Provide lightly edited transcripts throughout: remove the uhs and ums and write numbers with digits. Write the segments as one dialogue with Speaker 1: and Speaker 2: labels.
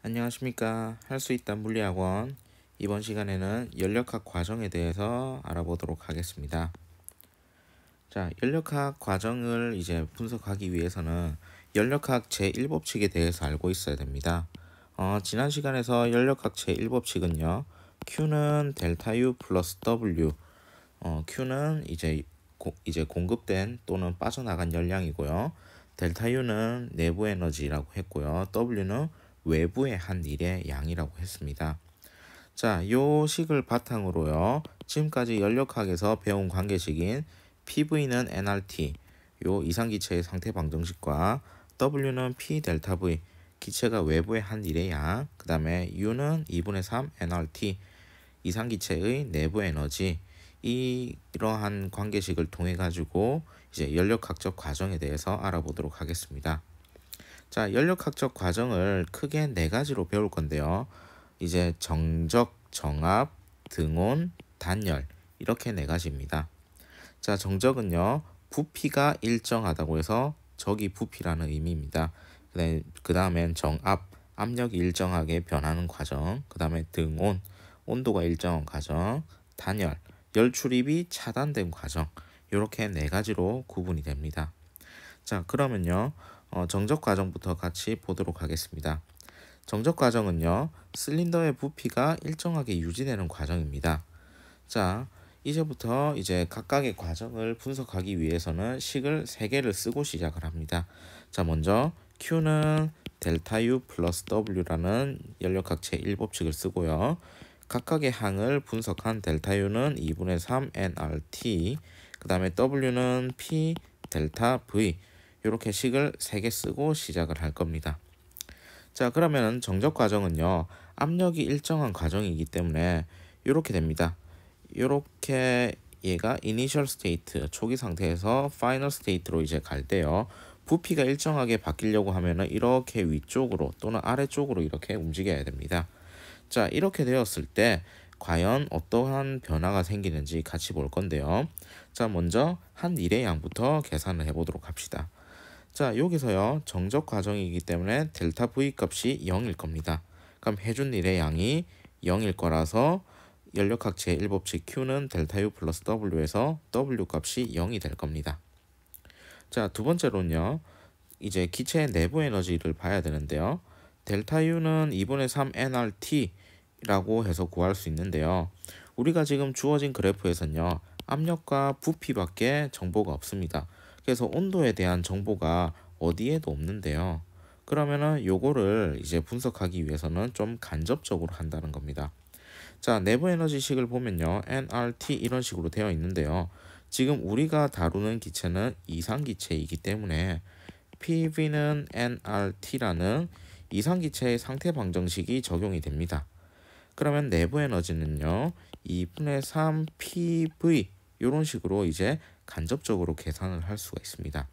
Speaker 1: 안녕하십니까. 할 수 있다 물리학원. 이번 시간에는 연력학 과정에 대해서 알아보도록 하겠습니다. 자, 연력학 과정을 이제 분석하기 위해서는 연력학 제1법칙에 대해서 알고 있어야 됩니다. 지난 시간에서 연력학 제1법칙은요. Q는 델타 U 플러스 W. Q는 이제 공급된 또는 빠져나간 열량이고요. 델타 U는 내부 에너지라고 했고요. W는 외부의 한 일의 양이라고 했습니다. 자, 요 식을 바탕으로요. 지금까지 연력학에서 배운 관계식인 PV는 nRT, 요 이상기체의 상태 방정식과 W는 P 델타 V, 기체가 외부의 한 일의 양, 그 다음에 U는 2분의 3 nRT, 이상기체의 내부 에너지, 이러한 관계식을 통해 가지고 이제 연력학적 과정에 대해서 알아보도록 하겠습니다. 자, 연력학적 과정을 크게 네 가지로 배울 건데요. 이제 정적, 정압, 등온, 단열 이렇게 네 가지입니다. 자, 정적은요. 부피가 일정하다고 해서 적이 부피라는 의미입니다. 그 다음엔 정압, 압력이 일정하게 변하는 과정. 그 다음에 등온, 온도가 일정한 과정. 단열, 열 출입이 차단된 과정. 이렇게 네 가지로 구분이 됩니다. 자, 그러면요. 정적 과정부터 같이 보도록 하겠습니다. 정적 과정은요. 실린더의 부피가 일정하게 유지되는 과정입니다. 자, 이제부터 이제 각각의 과정을 분석하기 위해서는 식을 3개를 쓰고 시작을 합니다. 자, 먼저 Q는 델타 U 플러스 W라는 연력학 제1법칙을 쓰고요. 각각의 항을 분석한 델타 U는 2분의 3 nRT, 그 다음에 W는 P 델타 V, 이렇게 식을 3개 쓰고 시작을 할 겁니다. 자, 그러면 정적 과정은요. 압력이 일정한 과정이기 때문에 이렇게 됩니다. 이렇게 얘가 이니셜 스테이트, 초기 상태에서 파이널 스테이트로 이제 갈 때요. 부피가 일정하게 바뀌려고 하면은 이렇게 위쪽으로 또는 아래쪽으로 이렇게 움직여야 됩니다. 자, 이렇게 되었을 때 과연 어떠한 변화가 생기는지 같이 볼 건데요. 자, 먼저 한 일의 양부터 계산을 해보도록 합시다. 자, 여기서요. 정적 과정이기 때문에 델타 V 값이 0일 겁니다. 그럼 해준 일의 양이 0일 거라서 연력학 제1법칙 Q는 델타 U 플러스 W에서 W 값이 0이 될 겁니다. 자, 두 번째로는요. 이제 기체의 내부 에너지를 봐야 되는데요. 델타 U는 2분의 3 nRT라고 해서 구할 수 있는데요. 우리가 지금 주어진 그래프에서는요. 압력과 부피밖에 정보가 없습니다. 그래서 온도에 대한 정보가 어디에도 없는데요. 그러면은 요거를 이제 분석하기 위해서는 좀 간접적으로 한다는 겁니다. 자, 내부 에너지식을 보면요. nRT 이런 식으로 되어 있는데요. 지금 우리가 다루는 기체는 이상기체이기 때문에 PV는 nRT라는 이상기체의 상태 방정식이 적용이 됩니다. 그러면 내부 에너지는요. 2분의 3 PV 이런 식으로 이제 간접적으로 계산을 할 수가 있습니다.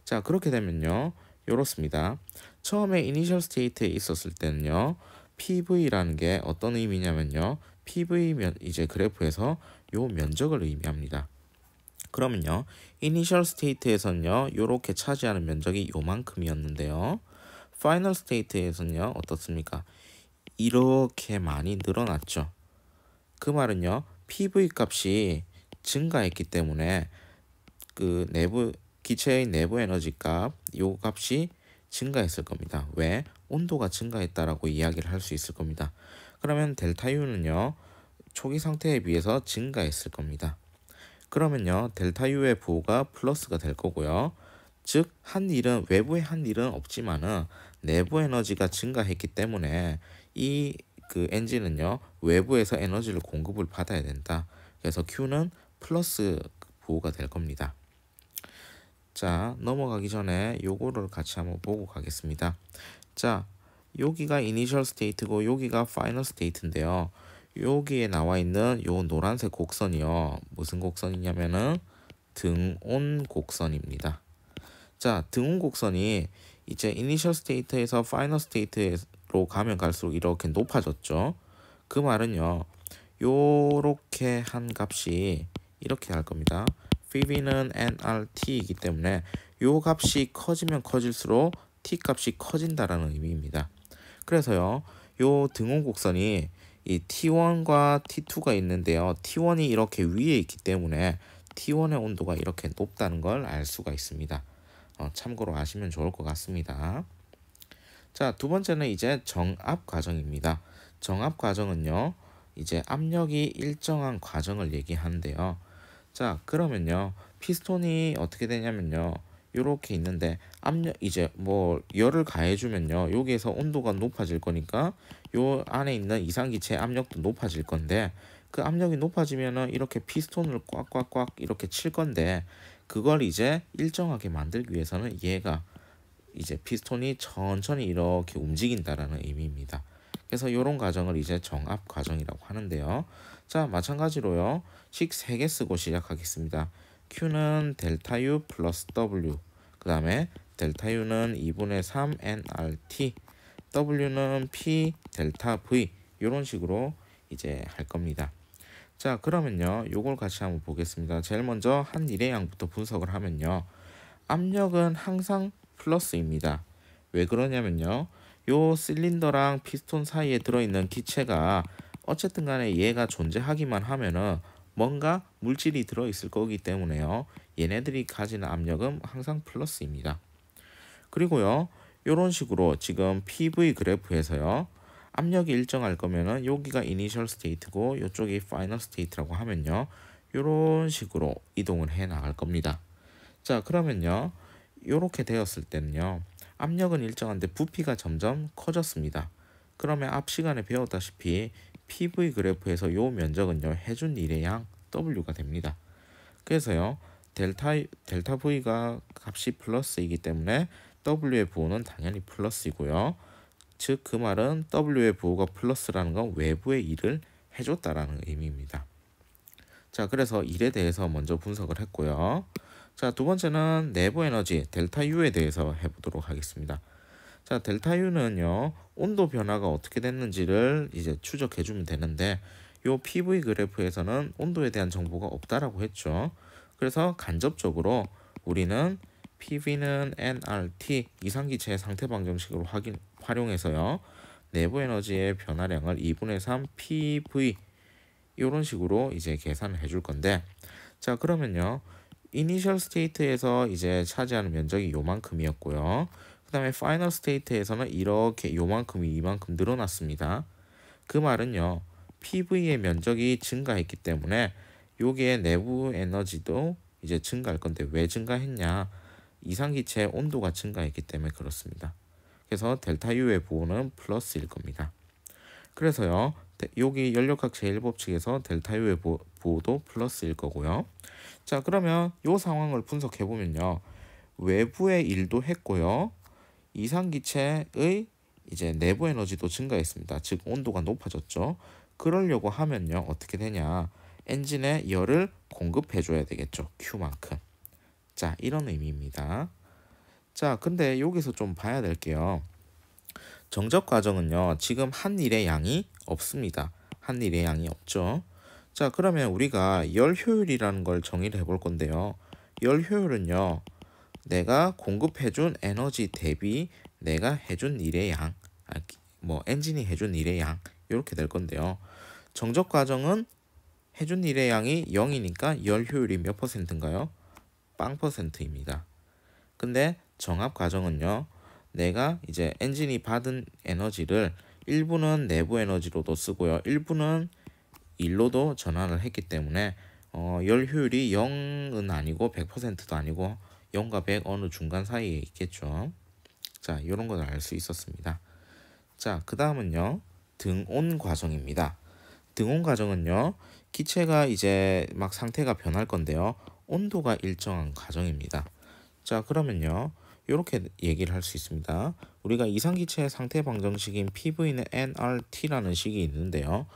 Speaker 1: 자, 그렇게 되면요. 이렇습니다. 처음에 이니셜 스테이트에 있었을 때는요. PV라는 게 어떤 의미냐면요. PV 이제 그래프에서 요 면적을 의미합니다. 그러면요. 이니셜 스테이트에서는요. 요렇게 차지하는 면적이 요만큼이었는데요. 파이널 스테이트에서는요. 어떻습니까? 이렇게 많이 늘어났죠. 그 말은요. PV 값이 증가했기 때문에 그 내부 기체의 내부 에너지 값, 요 값이 증가했을 겁니다. 왜? 온도가 증가했다라고 이야기를 할 수 있을 겁니다. 그러면 델타 U는요. 초기 상태에 비해서 증가했을 겁니다. 그러면요. 델타 U의 부호가 플러스가 될 거고요. 즉, 한 일은 외부의 한 일은 없지만은 내부 에너지가 증가했기 때문에 이 그 엔진은요. 외부에서 에너지를 공급을 받아야 된다. 그래서 Q는 플러스 부호가 될 겁니다. 자, 넘어가기 전에 요거를 같이 한번 보고 가겠습니다. 자, 여기가 이니셜 스테이트고 여기가 파이널 스테이트인데요. 여기에 나와 있는 요 노란색 곡선이요. 무슨 곡선이냐면은 등온 곡선입니다. 자, 등온 곡선이 이제 이니셜 스테이트에서 파이널 스테이트로 가면 갈수록 이렇게 높아졌죠. 그 말은요. 요렇게 한 값이 이렇게 할 겁니다. PV는 nRT이기 때문에 요 값이 커지면 커질수록 T 값이 커진다라는 의미입니다. 그래서요, 요 등원 곡선이 이 T1과 T2가 있는데요. T1이 이렇게 위에 있기 때문에 T1의 온도가 이렇게 높다는 걸 알 수가 있습니다. 참고로 아시면 좋을 것 같습니다. 자, 두 번째는 이제 정압 과정입니다. 정압 과정은요, 이제 압력이 일정한 과정을 얘기하는데요. 자, 그러면요, 피스톤이 어떻게 되냐면요, 요렇게 있는데 압력 이제 뭐 열을 가해주면요, 여기에서 온도가 높아질 거니까 요 안에 있는 이상기체 압력도 높아질 건데, 그 압력이 높아지면은 이렇게 피스톤을 꽉꽉꽉 이렇게 칠 건데, 그걸 이제 일정하게 만들기 위해서는 얘가 이제 피스톤이 천천히 이렇게 움직인다라는 의미입니다. 그래서 이런 과정을 이제 정압 과정이라고 하는데요. 자, 마찬가지로요, 식 3개 쓰고 시작하겠습니다. Q는 델타 U 플러스 W, 그 다음에 델타 U는 2분의 3 nRT, W는 P 델타 V, 이런 식으로 이제 할 겁니다. 자, 그러면요, 요걸 같이 한번 보겠습니다. 제일 먼저 한 일의 양부터 분석을 하면요, 압력은 항상 플러스입니다. 왜 그러냐면요, 요 실린더랑 피스톤 사이에 들어있는 기체가 어쨌든 간에 얘가 존재하기만 하면은 뭔가 물질이 들어있을 거기 때문에요, 얘네들이 가지는 압력은 항상 플러스입니다. 그리고요, 요런 식으로 지금 PV 그래프에서요, 압력이 일정할 거면은 여기가 이니셜 스테이트고 요쪽이 파이널 스테이트라고 하면요, 요런 식으로 이동을 해 나갈 겁니다. 자, 그러면요, 요렇게 되었을 때는요, 압력은 일정한데 부피가 점점 커졌습니다. 그러면 앞 시간에 배웠다시피 PV 그래프에서 요 면적은요, 해준 일의 양 W가 됩니다. 그래서요, 델타 V가 값이 플러스이기 때문에 W의 부호는 당연히 플러스이고요. 즉 그 말은 W의 부호가 플러스라는 건 외부의 일을 해줬다라는 의미입니다. 자, 그래서 일에 대해서 먼저 분석을 했고요. 자, 두 번째는 내부 에너지 델타 U에 대해서 해보도록 하겠습니다. 자, 델타 U는요, 온도 변화가 어떻게 됐는지를 이제 추적해주면 되는데, 요 PV 그래프에서는 온도에 대한 정보가 없다라고 했죠. 그래서 간접적으로 우리는 PV는 nRT 이상기체의 상태 방정식으로 활용해서요, 내부 에너지의 변화량을 2분의 3 PV 이런 식으로 이제 계산을 해줄 건데, 자, 그러면요, 이니셜 스테이트에서 이제 차지하는 면적이 요만큼이었고요. 그 다음에 파이널 스테이트에서는 이렇게 요만큼이 이만큼 늘어났습니다. 그 말은요, PV의 면적이 증가했기 때문에 요게 내부 에너지도 이제 증가할 건데, 왜 증가했냐? 이상기체의 온도가 증가했기 때문에 그렇습니다. 그래서 델타 U의 부호는 플러스일 겁니다. 그래서요, 여기 연력학 제1법칙에서 델타 U의 부호도 플러스일 거고요. 자, 그러면 이 상황을 분석해 보면요, 외부의 일도 했고요, 이상기체의 이제 내부 에너지도 증가했습니다. 즉 온도가 높아졌죠. 그러려고 하면요, 어떻게 되냐, 엔진에 열을 공급해 줘야 되겠죠, Q만큼. 자, 이런 의미입니다. 자, 근데 여기서 좀 봐야 될게요. 정적 과정은요, 지금 한 일의 양이 없습니다. 한 일의 양이 없죠. 자, 그러면 우리가 열 효율이라는 걸 정의를 해볼 건데요, 열 효율은요, 내가 공급해준 에너지 대비 내가 해준 일의 양, 뭐 엔진이 해준 일의 양, 이렇게 될 건데요, 정적 과정은 해준 일의 양이 0이니까 열 효율이 몇 %인가요? 0%입니다. 근데 정압 과정은요, 내가 이제 엔진이 받은 에너지를 일부는 내부 에너지로도 쓰고요, 일부는 일로도 전환을 했기 때문에 열 효율이 0은 아니고 100%도 아니고 0과 100 어느 중간 사이에 있겠죠. 자, 이런 걸 알 수 있었습니다. 자, 그 다음은요, 등온 과정입니다. 등온 과정은요, 기체가 이제 막 상태가 변할 건데요, 온도가 일정한 과정입니다. 자, 그러면요, 이렇게 얘기를 할 수 있습니다. 우리가 이상기체의 상태 방정식인 PV는 nRT라는 식이 있는데요,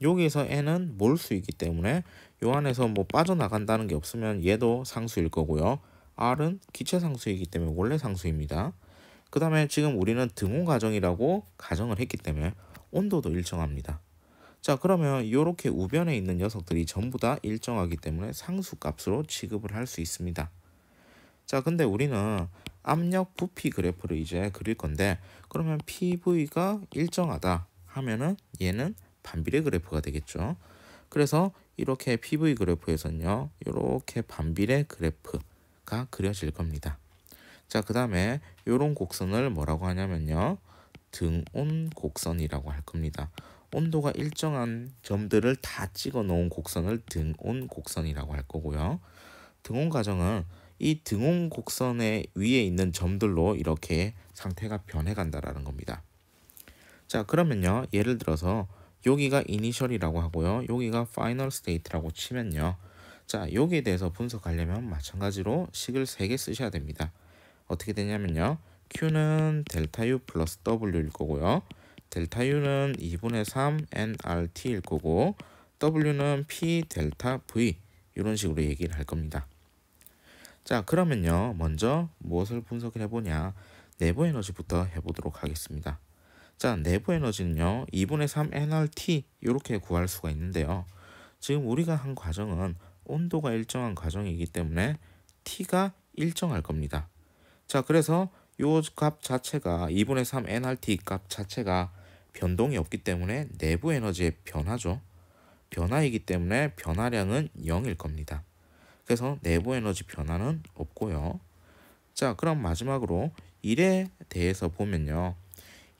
Speaker 1: 여기에서 n은 몰수이기 때문에 요 안에서 뭐 빠져나간다는 게 없으면 얘도 상수일 거고요, r은 기체 상수이기 때문에 원래 상수입니다. 그 다음에 지금 우리는 등온 과정이라고 가정을 했기 때문에 온도도 일정합니다. 자, 그러면 이렇게 우변에 있는 녀석들이 전부 다 일정하기 때문에 상수 값으로 취급을 할 수 있습니다. 자, 근데 우리는 압력 부피 그래프를 이제 그릴 건데, 그러면 PV가 일정하다 하면은 얘는 반비례 그래프가 되겠죠. 그래서 이렇게 PV 그래프에서는요, 이렇게 반비례 그래프가 그려질 겁니다. 자, 그 다음에 이런 곡선을 뭐라고 하냐면요, 등온 곡선이라고 할 겁니다. 온도가 일정한 점들을 다 찍어 놓은 곡선을 등온 곡선이라고 할 거고요. 등온 과정은 이 등온 곡선의 위에 있는 점들로 이렇게 상태가 변해간다라는 겁니다. 자, 그러면요, 예를 들어서 여기가 이니셜이라고 하고요, 여기가 파이널 스테이트라고 치면요, 자, 여기에 대해서 분석하려면 마찬가지로 식을 3개 쓰셔야 됩니다. 어떻게 되냐면요, Q는 델타 U 플러스 W일 거고요, 델타 U는 2분의 3 nRT일 거고, W는 P 델타 V, 이런 식으로 얘기를 할 겁니다. 자, 그러면요, 먼저 무엇을 분석을 해보냐, 내부 에너지부터 해보도록 하겠습니다. 자, 내부 에너지는요, 2분의 3 nRT 이렇게 구할 수가 있는데요, 지금 우리가 한 과정은 온도가 일정한 과정이기 때문에 T가 일정할 겁니다. 자, 그래서 요 값 자체가 2분의 3 nRT 값 자체가 변동이 없기 때문에 내부 에너지의 변화죠. 변화이기 때문에 변화량은 0일 겁니다. 그래서 내부 에너지 변화는 없고요. 자, 그럼 마지막으로 일에 대해서 보면요,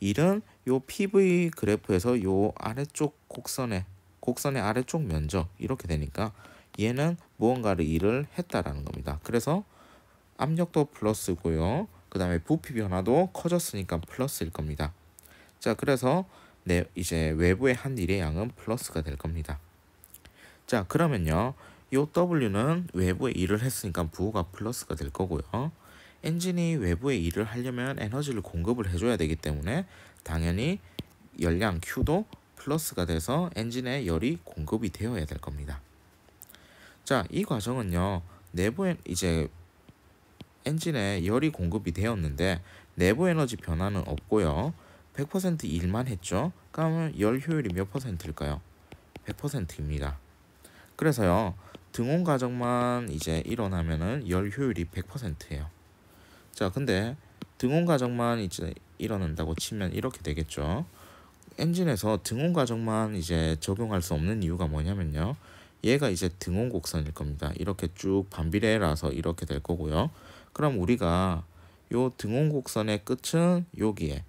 Speaker 1: 일은 요 PV 그래프에서 요 아래쪽 곡선의 아래쪽 면적 이렇게 되니까 얘는 무언가를 일을 했다라는 겁니다. 그래서 압력도 플러스고요, 그 다음에 부피 변화도 커졌으니까 플러스일 겁니다. 자, 그래서 이제 외부의 한 일의 양은 플러스가 될 겁니다. 자, 그러면요, 요 W는 외부에 일을 했으니까 부호가 플러스가 될 거고요, 엔진이 외부에 일을 하려면 에너지를 공급을 해줘야 되기 때문에 당연히 열량 Q도 플러스가 돼서 엔진에 열이 공급이 되어야 될 겁니다. 자, 이 과정은요, 내부에 이제 엔진에 열이 공급이 되었는데 내부 에너지 변화는 없고요, 100% 일만 했죠. 그러면 열 효율이 몇 %일까요? 100%입니다. 그래서요, 등온 과정만 이제 일어나면은 열 효율이 100%예요. 자, 근데 등온 과정만 이제 일어난다고 치면 이렇게 되겠죠. 엔진에서 등온 과정만 이제 적용할 수 없는 이유가 뭐냐면요, 얘가 이제 등온 곡선일 겁니다. 이렇게 쭉 반비례라서 이렇게 될 거고요. 그럼 우리가 요 등온 곡선의 끝은 여기에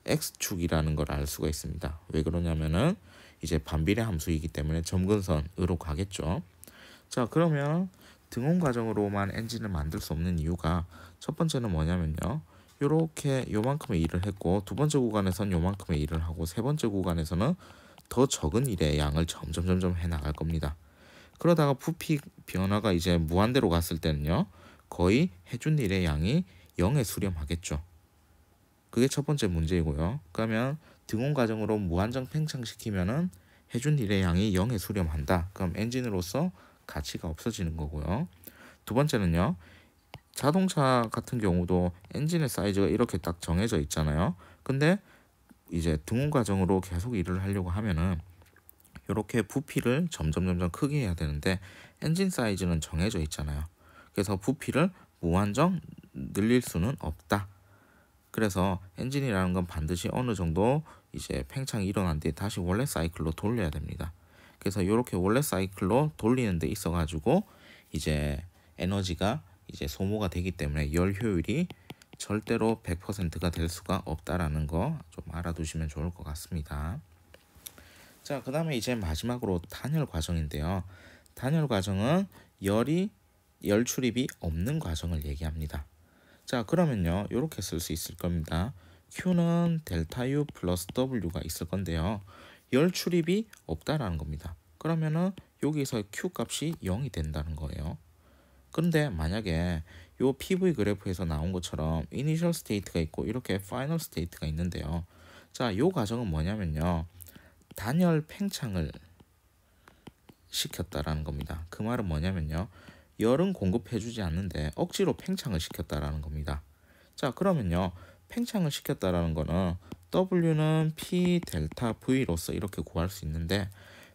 Speaker 1: x축이라는 걸 알 수가 있습니다. 왜 그러냐면은 이제 반비례 함수이기 때문에 점근선으로 가겠죠. 자, 그러면 등온 과정으로만 엔진을 만들 수 없는 이유가, 첫 번째는 뭐냐면요, 요렇게 요만큼의 일을 했고, 두 번째 구간에서는 요만큼의 일을 하고, 세 번째 구간에서는 더 적은 일의 양을 점점 해 나갈 겁니다. 그러다가 부피 변화가 이제 무한대로 갔을 때는요, 거의 해준 일의 양이 0에 수렴하겠죠. 그게 첫 번째 문제이고요. 그러면 등온 과정으로 무한정 팽창시키면은 해준 일의 양이 0에 수렴한다. 그럼 엔진으로서 가치가 없어지는 거고요. 두 번째는요, 자동차 같은 경우도 엔진의 사이즈가 이렇게 딱 정해져 있잖아요. 근데 이제 등온 과정으로 계속 일을 하려고 하면은 이렇게 부피를 점점 크게 해야 되는데 엔진 사이즈는 정해져 있잖아요. 그래서 부피를 무한정 늘릴 수는 없다. 그래서 엔진이라는 건 반드시 어느 정도 이제 팽창이 일어난 뒤에 다시 원래 사이클로 돌려야 됩니다. 그래서 이렇게 원래 사이클로 돌리는 데 있어 가지고 이제 에너지가 이제 소모가 되기 때문에 열 효율이 절대로 100%가 될 수가 없다라는 거 좀 알아두시면 좋을 것 같습니다. 자, 그 다음에 이제 마지막으로 단열 과정인데요, 단열 과정은 열 출입이 없는 과정을 얘기합니다. 자, 그러면요, 이렇게 쓸 수 있을 겁니다. Q는 델타 U 플러스 W가 있을 건데요, 열 출입이 없다라는 겁니다. 그러면은 여기서 Q 값이 0이 된다는 거예요. 그런데 만약에 요 PV 그래프에서 나온 것처럼 이니셜 스테이트가 있고 이렇게 파이널 스테이트가 있는데요, 자, 요 과정은 뭐냐면요, 단열 팽창을 시켰다라는 겁니다. 그 말은 뭐냐면요, 열은 공급해주지 않는데 억지로 팽창을 시켰다라는 겁니다. 자, 그러면요, 팽창을 시켰다라는 거는 W는 P 델타 V로서 이렇게 구할 수 있는데,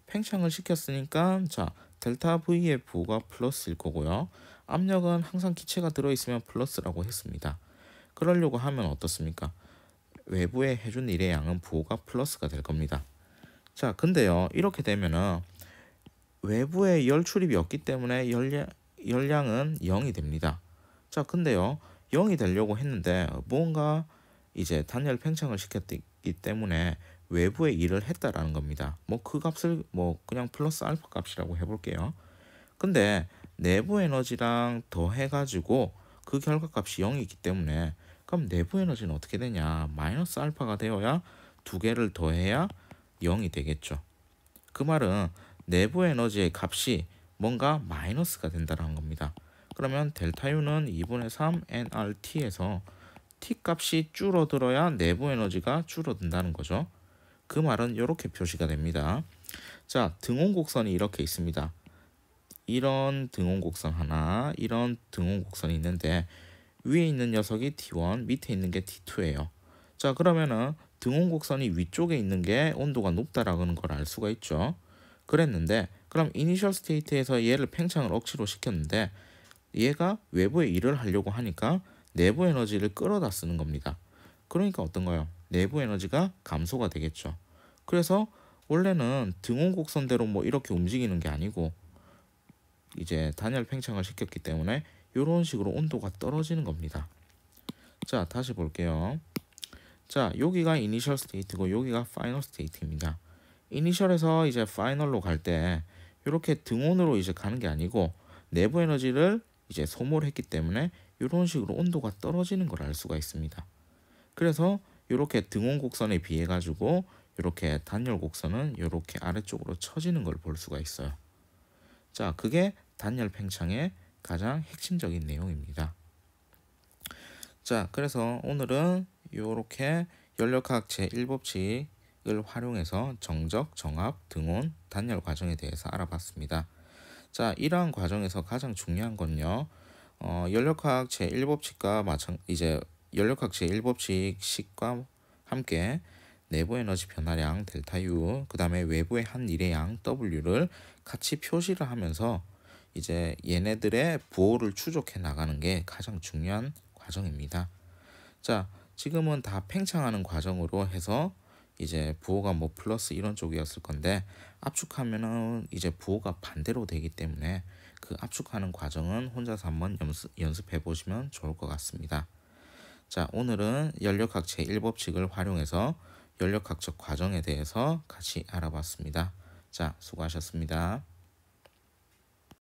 Speaker 1: 팽창을 시켰으니까 자, 델타 V의 부호가 플러스일 거고요, 압력은 항상 기체가 들어있으면 플러스라고 했습니다. 그러려고 하면 어떻습니까? 외부에 해준 일의 양은 부호가 플러스가 될 겁니다. 자, 근데요, 이렇게 되면은 외부에 열 출입이 없기 때문에 열량은 0이 됩니다. 자, 근데요, 0이 되려고 했는데 뭔가 이제 단열 팽창을 시켰기 때문에 외부에 일을 했다라는 겁니다. 뭐 그 값을 뭐 그냥 플러스 알파 값이라고 해볼게요. 근데 내부 에너지랑 더해가지고 그 결과값이 0이기 때문에 그럼 내부 에너지는 어떻게 되냐? 마이너스 알파가 되어야 두 개를 더해야 0이 되겠죠. 그 말은 내부 에너지의 값이 뭔가 마이너스가 된다는 겁니다. 그러면 델타 U는 2분의 3 nRT에서 T 값이 줄어들어야 내부 에너지가 줄어든다는 거죠. 그 말은 이렇게 표시가 됩니다. 자, 등원 곡선이 이렇게 있습니다. 이런 등원 곡선 하나, 이런 등원 곡선이 있는데 위에 있는 녀석이 T1, 밑에 있는 게 T2예요. 자, 그러면은 등원 곡선이 위쪽에 있는 게 온도가 높다라는 걸 알 수가 있죠. 그랬는데 그럼 이니셜 스테이트에서 얘를 팽창을 억지로 시켰는데 얘가 외부에 일을 하려고 하니까 내부 에너지를 끌어다 쓰는 겁니다. 그러니까 어떤가요? 내부 에너지가 감소가 되겠죠. 그래서 원래는 등원 곡선대로 뭐 이렇게 움직이는 게 아니고 이제 단열 팽창을 시켰기 때문에 이런 식으로 온도가 떨어지는 겁니다. 자, 다시 볼게요. 자, 여기가 이니셜 스테이트고 여기가 파이널 스테이트입니다. 이니셜에서 이제 파이널로 갈 때 이렇게 등온으로 이제 가는 게 아니고 내부 에너지를 이제 소모를 했기 때문에 이런 식으로 온도가 떨어지는 걸 알 수가 있습니다. 그래서 이렇게 등온 곡선에 비해 가지고 이렇게 단열 곡선은 이렇게 아래쪽으로 처지는 걸 볼 수가 있어요. 자, 그게 단열 팽창의 가장 핵심적인 내용입니다. 자, 그래서 오늘은 이렇게 연력학 제1법칙을 활용해서 정적, 정압, 등온, 단열 과정에 대해서 알아봤습니다. 자, 이러한 과정에서 가장 중요한 건요. 연력학 제1법칙과 이제 연력학 제1법칙식과 함께 내부 에너지 변화량 델타 U, 그 다음에 외부의 한 일의 양 W를 같이 표시를 하면서 이제 얘네들의 부호를 추적해 나가는 게 가장 중요한 과정입니다. 자, 지금은 다 팽창하는 과정으로 해서 이제 부호가 뭐 플러스 이런 쪽이었을 건데 압축하면은 이제 부호가 반대로 되기 때문에 그 압축하는 과정은 혼자서 한번 연습해 보시면 좋을 것 같습니다. 자, 오늘은 연력학 제1법칙을 활용해서 연력학적 과정에 대해서 같이 알아봤습니다. 자, 수고하셨습니다.